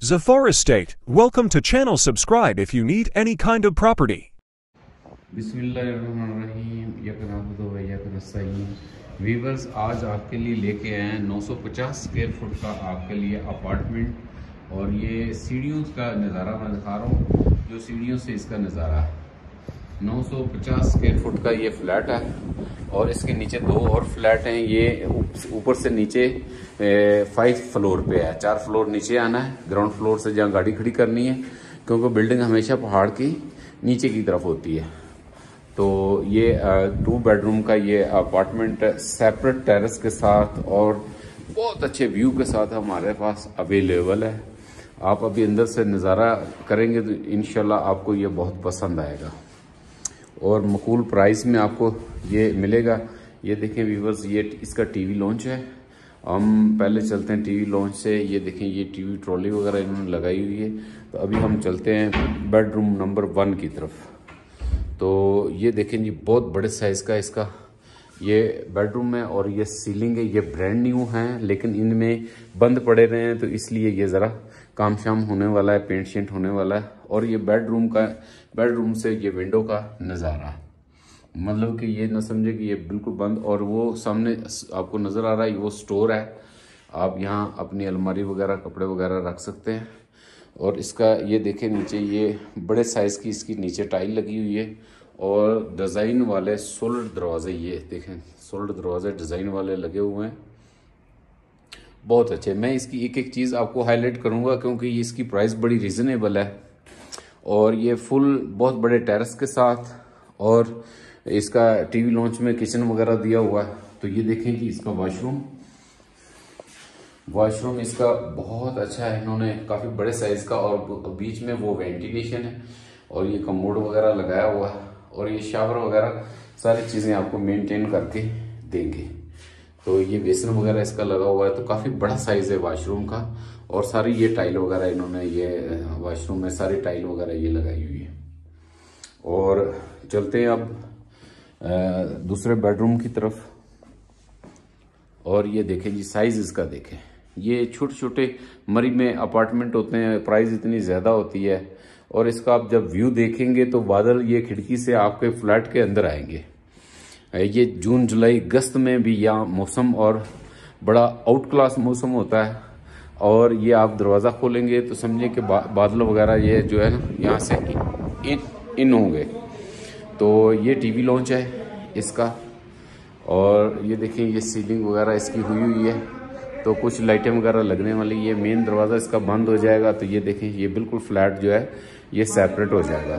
Zafar Estate, welcome to channel. Subscribe if you need any kind of property. बिस्मिल्लाहिर्रहमानिर्रहीम viewers, आज आपके लिए लेके आए हैं 950 स्क्वायर फुट का आपके लिए अपार्टमेंट। और ये सीढ़ियों का नज़ारा मैं दिखा रहा हूँ, जो सीढ़ियों से इसका नज़ारा है। 950 स्क्वायर फुट का ये फ्लैट है और इसके नीचे दो और फ्लैट हैं। ये ऊपर से नीचे 5 फ्लोर पे है, 4 फ्लोर नीचे आना है ग्राउंड फ्लोर से, जहाँ गाड़ी खड़ी करनी है, क्योंकि बिल्डिंग हमेशा पहाड़ की नीचे की तरफ होती है। तो ये 2 बेडरूम का ये अपार्टमेंट सेपरेट टेरेस के साथ और बहुत अच्छे व्यू के साथ हमारे पास अवेलेबल है। आप अभी अंदर से नज़ारा करेंगे तो इंशाल्लाह आपको ये बहुत पसंद आएगा और मकूल प्राइस में आपको ये मिलेगा। ये देखें व्यूवर्स, ये इसका टीवी लॉन्च है। हम पहले चलते हैं टीवी लॉन्च से। ये देखें, ये टीवी ट्रॉली वगैरह इन्होंने लगाई हुई है। तो अभी हम चलते हैं बेडरूम नंबर 1 की तरफ। तो ये देखें जी, बहुत बड़े साइज़ का इसका ये बेडरूम है और ये सीलिंग है। ये ब्रांड न्यू हैं, लेकिन इनमें बंद पड़े रहे हैं तो इसलिए ये ज़रा काम शाम होने वाला है, पेंट शेंट होने वाला है। और ये बेडरूम से ये विंडो का नज़ारा, मतलब कि ये ना समझे कि ये बिल्कुल बंद। और वो सामने आपको नज़र आ रहा है, वो स्टोर है। आप यहाँ अपनी अलमारी वगैरह, कपड़े वगैरह रख सकते हैं। और इसका ये देखें नीचे, ये बड़े साइज़ की इसकी नीचे टाइल लगी हुई है और डिज़ाइन वाले सोल्ड दरवाजे, ये देखें सोल्ड दरवाजे डिज़ाइन वाले लगे हुए हैं, बहुत अच्छे। मैं इसकी एक एक चीज़ आपको हाईलाइट करूंगा क्योंकि इसकी प्राइस बड़ी रीज़नेबल है। और ये फुल बहुत बड़े टेरेस के साथ, और इसका टीवी लॉन्च में किचन वगैरह दिया हुआ है। तो ये देखें कि इसका वॉशरूम इसका बहुत अच्छा है। इन्होंने काफ़ी बड़े साइज़ का, और बीच में वो वेंटिलेशन है और ये कमोड वगैरह लगाया हुआ है। और ये शावर वगैरह सारी चीज़ें आपको मेंटेन करके देंगे। तो ये बेसन वगैरह इसका लगा हुआ है। तो काफ़ी बड़ा साइज़ है वॉशरूम का। और सारी ये टाइल वगैरह इन्होंने ये वॉशरूम में सारी टाइल वगैरह ये लगाई हुई है। और चलते हैं अब दूसरे बेडरूम की तरफ। और ये देखें जी, साइज़ इसका देखें। ये छोटे छोटे मरी में अपार्टमेंट होते हैं, प्राइस इतनी ज़्यादा होती है। और इसका आप जब व्यू देखेंगे तो बादल ये खिड़की से आपके फ्लैट के अंदर आएंगे। ये जून जुलाई अगस्त में भी यहाँ मौसम और बड़ा आउट क्लास मौसम होता है। और ये आप दरवाज़ा खोलेंगे तो समझिए कि बादल वगैरह ये जो है ना, यहाँ से इन होंगे। तो ये टीवी लॉन्च है इसका। और ये देखें, ये सीलिंग वगैरह इसकी हुई है, तो कुछ लाइटें वगैरह लगने वाली। ये मेन दरवाज़ा इसका बंद हो जाएगा। तो ये देखें, ये बिल्कुल फ्लैट जो है ये सेपरेट हो जाएगा।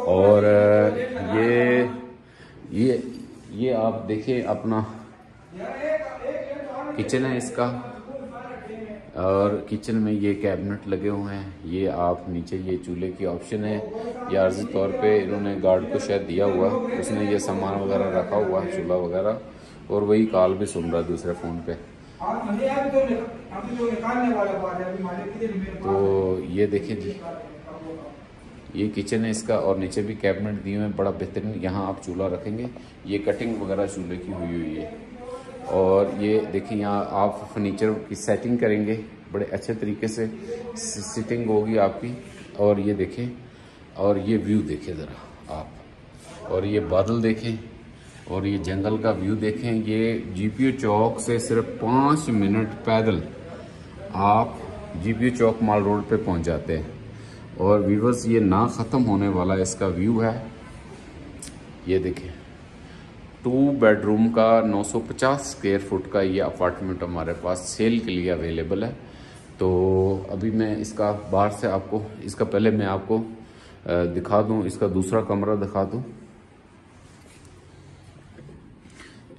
और ये आप देखें, अपना किचन है इसका। और किचन में ये कैबिनेट लगे हुए हैं। ये आप नीचे ये चूल्हे की ऑप्शन है। ये आर्जी तौर पे इन्होंने गार्ड को शायद दिया हुआ, उसने ये सामान वगैरह रखा हुआ है, चूल्हा वगैरह। और वही कॉल भी सुन रहा है दूसरे फ़ोन पे। तो ये देखें जी, ये किचन है इसका। और नीचे भी कैबिनेट दिए हुए हैं, बड़ा बेहतरीन। यहाँ आप चूल्हा रखेंगे। ये कटिंग वगैरह चूल्हे की हुई है। और ये देखिए, यहाँ आप फर्नीचर की सेटिंग करेंगे बड़े अच्छे तरीके से, सिटिंग होगी आपकी। और ये देखें, और ये व्यू देखें ज़रा आप, और ये बादल देखें, और ये जंगल का व्यू देखें। ये जीपीओ चौक से सिर्फ 5 मिनट पैदल आप जीपीओ चौक माल रोड पे पहुंच जाते हैं। और व्यूवर्स, ये ना ख़त्म होने वाला इसका व्यू है। ये देखें, 2 बेडरूम का 950 स्क्वायर फुट का ये अपार्टमेंट हमारे पास सेल के लिए अवेलेबल है। तो अभी मैं इसका बाहर से आपको, इसका पहले मैं आपको दिखा दूं, इसका दूसरा कमरा दिखा दूं।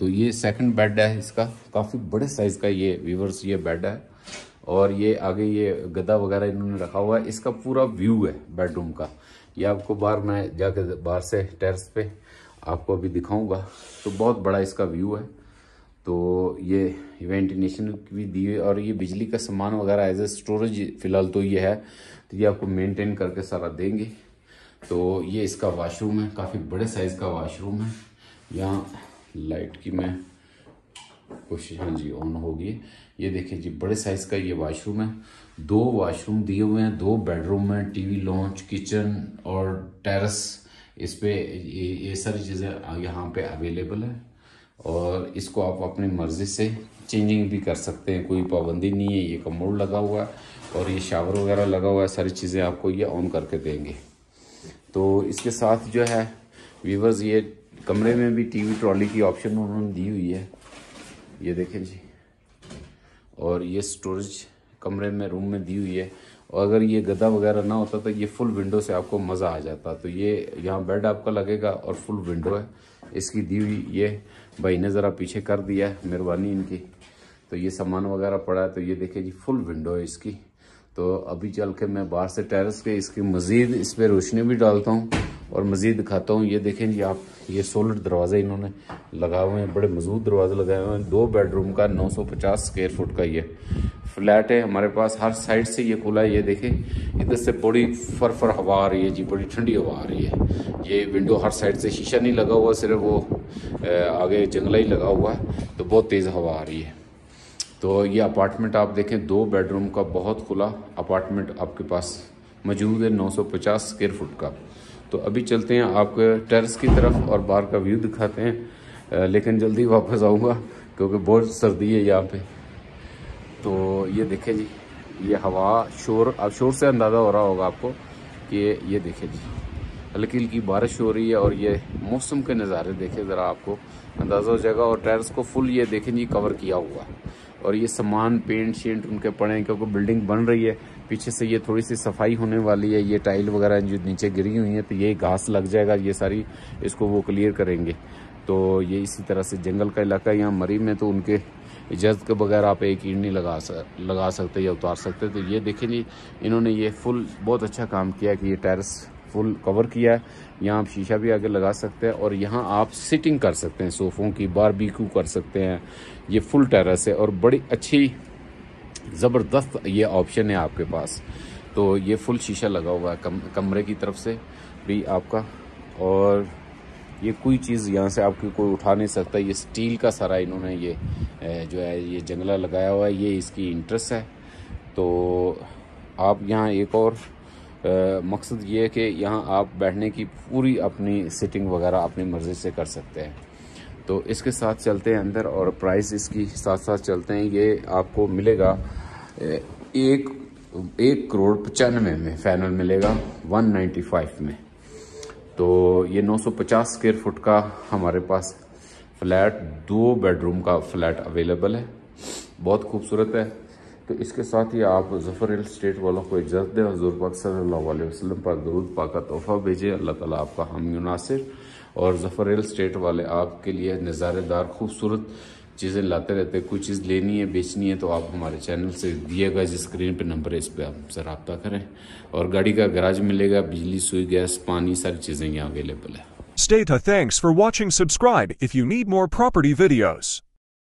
तो ये सेकंड बेड है इसका, काफ़ी बड़े साइज़ का ये व्यूवर्स ये बेड है। और ये आगे ये गद्दा वगैरह इन्होंने रखा हुआ है। इसका पूरा व्यू है बेडरूम का। ये आपको बाहर मैं जाके बाहर से टेरेस पे आपको अभी दिखाऊंगा। तो बहुत बड़ा इसका व्यू है। तो ये वेंटिलेशन भी दी है। और ये बिजली का सामान वगैरह एज ए स्टोरेज फ़िलहाल तो ये है, तो ये आपको मेंटेन करके सारा देंगे। तो ये इसका वाशरूम है, काफ़ी बड़े साइज़ का वाशरूम है। यहाँ लाइट की मैं कोशिश, हाँ जी ऑन होगी। ये देखिए जी, बड़े साइज का ये वॉशरूम है। 2 वॉशरूम दिए हुए हैं, 2 बेडरूम हैं, टीवी लॉन्च, किचन और टेरेस, इस पे ये सारी चीज़ें यहाँ पे अवेलेबल है। और इसको आप अपनी मर्ज़ी से चेंजिंग भी कर सकते हैं, कोई पाबंदी नहीं है। ये कमोड लगा हुआ है और ये शावर वगैरह लगा हुआ है, सारी चीज़ें आपको ये ऑन करके देंगे। तो इसके साथ जो है व्यूवर्स, ये कमरे में भी टीवी ट्रॉली की ऑप्शन उन्होंने दी हुई है, ये देखें जी। और ये स्टोरेज कमरे में, रूम में दी हुई है। और अगर ये गद्दा वगैरह ना होता तो ये फुल विंडो से आपको मज़ा आ जाता। तो ये यहाँ बेड आपका लगेगा और फुल विंडो है इसकी दी हुई। ये भाई ने ज़रा पीछे कर दिया है, मेहरबानी इनकी। तो ये सामान वगैरह पड़ा है, तो ये देखिए जी, फुल विंडो है इसकी। तो अभी चल के मैं बाहर से टेरेस के इसकी मज़ीद इस पर रोशनी भी डालता हूँ और मज़ीद दिखाता हूँ। ये देखें जी आप, ये सोलिड दरवाजे इन्होंने लगाए हुए हैं, बड़े मजबूत दरवाजे लगाए हुए हैं। 2 बेडरूम का 950 स्क्वायर फुट का ये फ्लैट है हमारे पास। हर साइड से ये खुला है, ये देखें इधर से बड़ी फर हवा आ रही है जी, बड़ी ठंडी हवा आ रही है। ये विंडो हर साइड से, शीशा नहीं लगा हुआ, सिर्फ वो आगे जंगला ही लगा हुआ है, तो बहुत तेज़ हवा आ रही है। तो ये अपार्टमेंट आप देखें, 2 बेडरूम का बहुत खुला अपार्टमेंट आपके पास मौजूद है, 950 स्क्वायर फुट का। तो अभी चलते हैं आपके टेरेस की तरफ और बाहर का व्यू दिखाते हैं, लेकिन जल्दी वापस आऊँगा क्योंकि बहुत सर्दी है यहाँ पे। तो ये देखें जी, ये हवा, शोर, अब शोर से अंदाज़ा हो रहा होगा आपको कि ये देखें जी, हल्की हल्की बारिश हो रही है। और ये मौसम के नज़ारे देखें ज़रा, आपको अंदाज़ा हो जाएगा। और टेरेस को फुल ये देखें जी कवर किया हुआ है। और ये सामान पेंट शेंट उनके पड़े हैं क्योंकि बिल्डिंग बन रही है। पीछे से ये थोड़ी सी सफाई होने वाली है, ये टाइल वगैरह जो नीचे गिरी हुई है, तो ये घास लग जाएगा, ये सारी इसको वो क्लियर करेंगे। तो ये इसी तरह से जंगल का इलाका है यहाँ मरी में, तो उनके इजाज़त के बगैर आप एक ईंट नहीं लगा सकते या उतार सकते। तो ये देखें जी, इन्होंने ये फुल बहुत अच्छा काम किया कि ये टेरेस फुल कवर किया है। यहाँ आप शीशा भी आगे लगा सकते हैं और यहाँ आप सिटिंग कर सकते हैं सोफ़ों की, बारबेक्यू कर सकते हैं। ये फुल टेरेस है और बड़ी अच्छी ज़बरदस्त ये ऑप्शन है आपके पास। तो ये फुल शीशा लगा हुआ है कमरे की तरफ से भी आपका। और ये कोई चीज़ यहाँ से आपकी कोई उठा नहीं सकता। ये स्टील का सारा इन्होंने ये जो है ये जंगला लगाया हुआ है, ये इसकी इंटरेस्ट है। तो आप यहाँ एक और मकसद ये है कि यहाँ आप बैठने की पूरी अपनी सिटिंग वगैरह अपनी मर्ज़ी से कर सकते हैं। तो इसके साथ चलते हैं अंदर और प्राइस इसकी साथ साथ चलते हैं। ये आपको मिलेगा 1,95,00,000 में, फाइनल मिलेगा 195 में। तो ये 950 स्क्वायर फुट का हमारे पास फ्लैट, 2 बेडरूम का फ्लैट अवेलेबल है, बहुत खूबसूरत है। तो इसके साथ ही आप ज़फ़र रियल एस्टेट वालों को इजाज़त दें, हुज़ूर पाक सल्लल्लाहु अलैहि वसल्लम पर दरूद पाक का तोहफ़ा भेजें। अल्लाह ताला आपका हामी नासिर। और ज़फ़र रियल एस्टेट वाले आपके लिए नज़ारेदार खूबसूरत चीज़ें लाते रहते हैं। कोई चीज़ लेनी है, बेचनी है, तो आप हमारे चैनल से दिए गए जिस स्क्रीन पे नंबर है, इस पर आपसे रब्ता करें। और गाड़ी का गैराज मिलेगा, बिजली, सुई, गैस, पानी, सारी चीज़ें यहाँ अवेलेबल है। Stay tuned. Thanks for watching. Subscribe if you need more property videos.